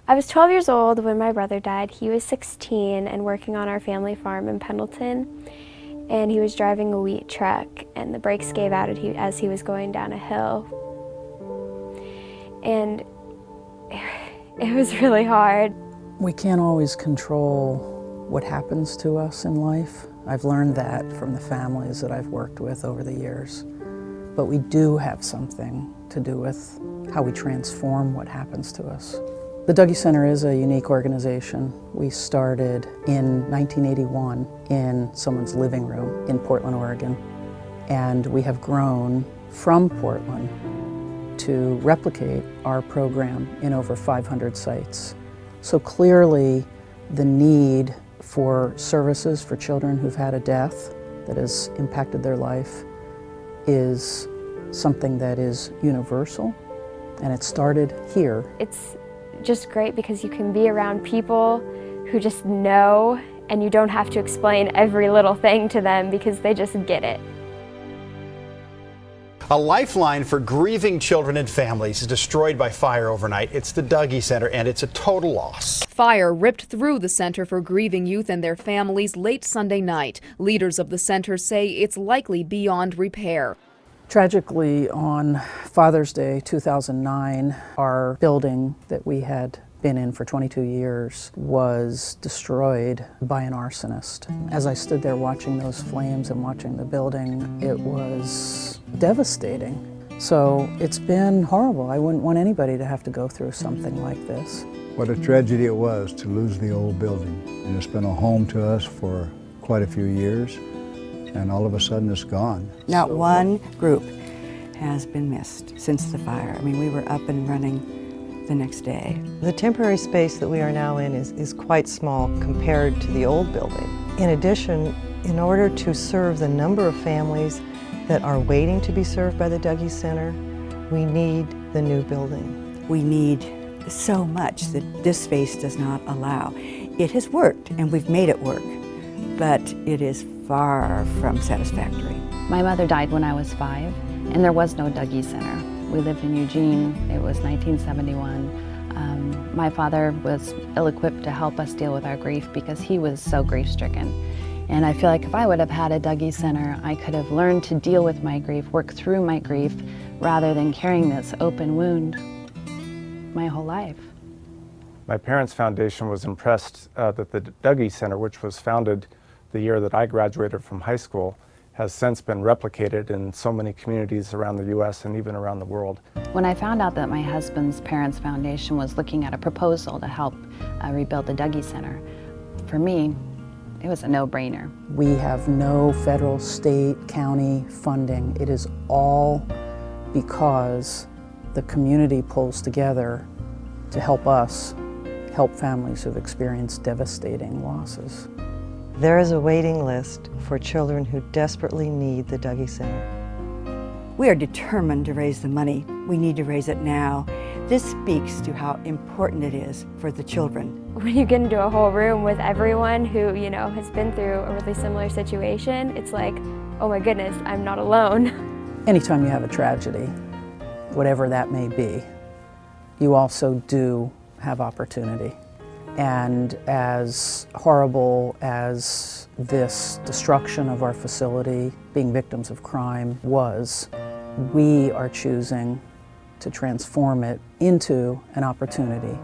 I was 12 years old when my brother died. He was 16 and working on our family farm in Pendleton. And he was driving a wheat truck and the brakes gave out as he was going down a hill. And it was really hard. We can't always control what happens to us in life. I've learned that from the families that I've worked with over the years. But we do have something to do with how we transform what happens to us. The Dougy Center is a unique organization. We started in 1981 in someone's living room in Portland, Oregon. And we have grown from Portland to replicate our program in over 500 sites. So clearly the need for services for children who've had a death that has impacted their life is something that is universal, and it started here. It's just great because you can be around people who just know, and you don't have to explain every little thing to them because they just get it. A lifeline for grieving children and families is destroyed by fire overnight. It's the Dougy Center, and it's a total loss. Fire ripped through the Center for Grieving Youth and their families late Sunday night. Leaders of the center say it's likely beyond repair. Tragically, on Father's Day 2009, our building that we had been in for 22 years was destroyed by an arsonist. As I stood there watching those flames and watching the building, it was devastating. So it's been horrible. I wouldn't want anybody to have to go through something like this. What a tragedy it was to lose the old building. And it's been a home to us for quite a few years, and all of a sudden it's gone. Not one group has been missed since the fire. I mean, we were up and running the next day. The temporary space that we are now in is quite small compared to the old building. In addition, in order to serve the number of families that are waiting to be served by the Dougy Center, we need the new building. We need so much that this space does not allow. It has worked, and we've made it work, but it is far from satisfactory. My mother died when I was 5, and there was no Dougy Center. We lived in Eugene. It was 1971. My father was ill-equipped to help us deal with our grief because he was so grief-stricken. And I feel like if I would have had a Dougy Center, I could have learned to deal with my grief, work through my grief, rather than carrying this open wound my whole life. My parents' foundation was impressed that the Dougy Center, which was founded the year that I graduated from high school, has since been replicated in so many communities around the U.S. and even around the world. When I found out that my husband's parents' foundation was looking at a proposal to help rebuild the Dougy Center, for me, it was a no-brainer. We have no federal, state, county funding. It is all because the community pulls together to help us help families who've experienced devastating losses. There is a waiting list for children who desperately need the Dougy Center. We are determined to raise the money. We need to raise it now. This speaks to how important it is for the children. When you get into a whole room with everyone who, you know, has been through a really similar situation, it's like, oh my goodness, I'm not alone. Anytime you have a tragedy, whatever that may be, you also do have opportunity. And as horrible as this destruction of our facility, being victims of crime, was, we are choosing to transform it into an opportunity